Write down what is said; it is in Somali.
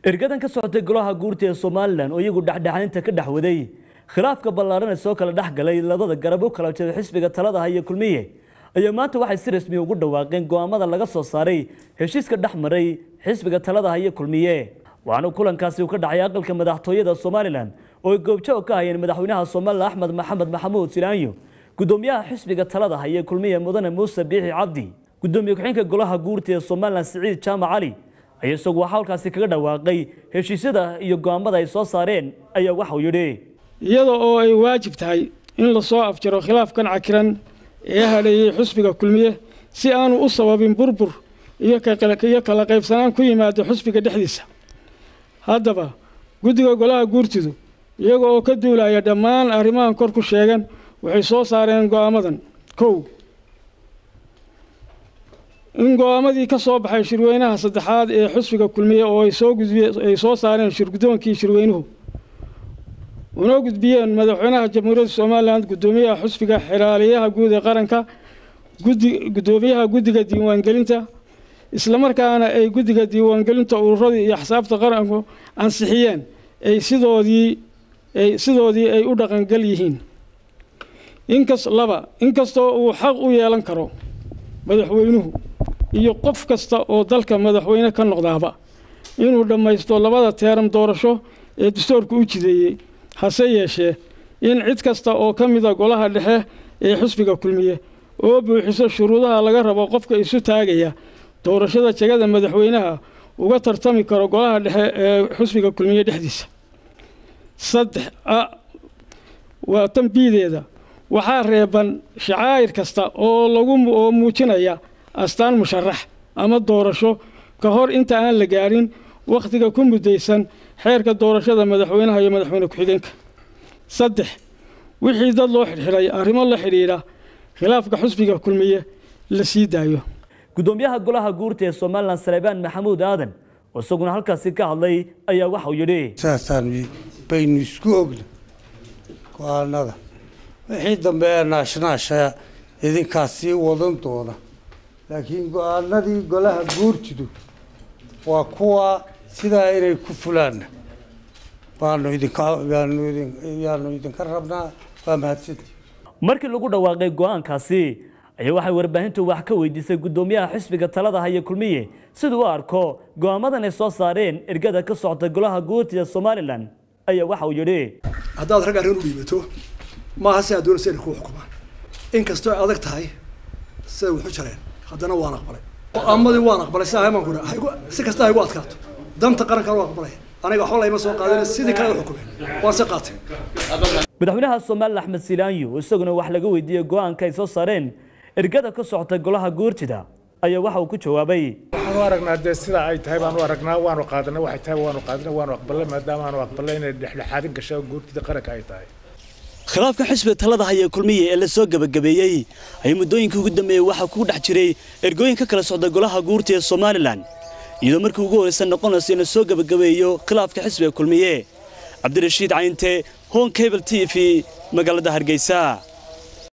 ergadan ka socotay golaha guurta ee Soomaaliland oo iyagu dhaxdhaxaynta ka dhaxwaday khilaafka ballaaran ee soo kala dhaxgalay labada garab oo kala jeeday xisbiga talada haya kulmiye ayaa maanta waxay si rasmi ugu dhawaaqeen go'aamada laga soo saaray heshiiska dhaxmaray xisbiga talada haya kulmiye waxaana kulankaasi uu ka dhacay aqalka madaxtooyada Soomaaliland oo goobjoog ka hayeen madaxweynaha Soomaaliland Axmed Maxamed Maxamuud Silaanyo gudoomiyaha xisbiga talada haya kulmiye mudane Muuse Biixi Cabdi gudoomiye ku-xigeenka golaha guurta ee Soomaaliland Siciid Jaamac Cali ayaa isagu halkaasi kaga dhawaaqay heshiisyada iyo go'aamada ay soo saareen ayaa waxa uu yiri iyadoo oo ay waajib tahay in la soo afjaro khilaafkan cakiran ee hareeyay xisbiga kulmiye si aanu u sababin burbur iyo kala qaybsanaan ku yimaado xisbiga dhexdiisa haddaba guddiga golaha guurtidu iyagoo oo ka duulaya dhammaan arrimahan kor ku sheegan waxay soo saareen go'aamadan kow in go'aamadii ka soo baxay shirweynaha saddexaad ee xisbiga kulmiye oo ay soo saareen shirgudoonkii shirweynuhu una gudbiyeen madaxweynaha jamhuuriyadda Soomaaliland gudoomiyaha xisbiga xiraaliyaha guud ee qaranka gudoomiyaha guddiga diiwaangelinta isla markaana ay guddiga diiwaangelinta ururada iyo axsaabta qaranku ansixiyeen ay sidoodii ay u dhaqangal yihiin inkastoo uu xaq u yeelan karo madaxweynuhu iyo qof kasta oo dalka madaxweyne ka noqdaaba inuu dhammaysto labada teeram doorasho ee dastuurku u jideeyay hase yeeshee in cid kasta oo ka mid ah golaha dhexe ee xisbiga kulmiye oo buuxiso shuruudaha laga rabo qofka isu taagaya doorashada jagada madaxweynaha uga tartami karo golaha dhexe ee xisbiga kulmiye dhexdiisa saddex waa tanbiideeda waxaa reeban shacair kasta oo muujinaya astaan musharax ama doorasho ka hor inta aan la gaarin waqtiga ku mudaysan xeerka doorashada madaxweynaha iyo madaxweyne ku-xigeenka saddex wixii dad loo xirxiray arrimo la xiriira khilaafka xisbiga kulmiye la sii daayo gudoomiyaha golaha guurta ee Soomaaliland Saleebaan Maxamuud Aadan oo isaguna halkaasi ka hadlay ayaa waxa uu yiri saasan baynu isku ogna go'aanada wixii dambe ee naashnaasha idinkaasi wadan doona laakiin go'aanadii golaha guurtidu waa kuwa sidaa inay ku fulaan baanu idinka rabnaa waa mahadsantihiin markii lagu dhawaaqay go'aankaasi ayaa waxay warbaahintu wax ka weydiisay gudoomiyaha xisbiga talada haya kulmiye sidoo uu arko go'aamadan ay soo saareen ergada ka socota golaha guurta ee Soomaaliland ayaa waxa uu yiri haddaad rag arrin u dhiibato maaha si aad doonayso inay ku xukumaan inkastoo ay adag tahay siday wuxu jareen haddana waan aqbalay go'aamadii waan aqbalay si kasta ay ugu adkaato danta qaranka waan aqbalay aniga waxba layma soo qaadin sidii kale u xukumeen waan se qaatay madaxweynaha Soomaaliland Axmed Silaanyo isaguna wax laga weydiiyay go'aanka ay soo saareen ergada ka socota golaha guurtida ayaa waxa uu ku jawaabay waxaan aragnaa sida ay tahay baan u aragnaa waanu qaadanay waxay tahay waanu aqbalay maadaama aanu aqbalay inay dhexdhexaadin gasho guurtida qaranka ay tahay khilaafka xisbiga talada haya kulmiye ee la soo gabagabeeyay ay muddooyinkii ugu dambeeyay waxa ku dhex jiray ergooyin ka kala socda golaha guurta ee Soomaaliland iyadoo markii ugu horeysan noqonaysa in la soo gabagabeeyo khilaafka xisbiga kulmiye Cabdirashiid Cayinte Hon Cable TV magaalada Hargeysa.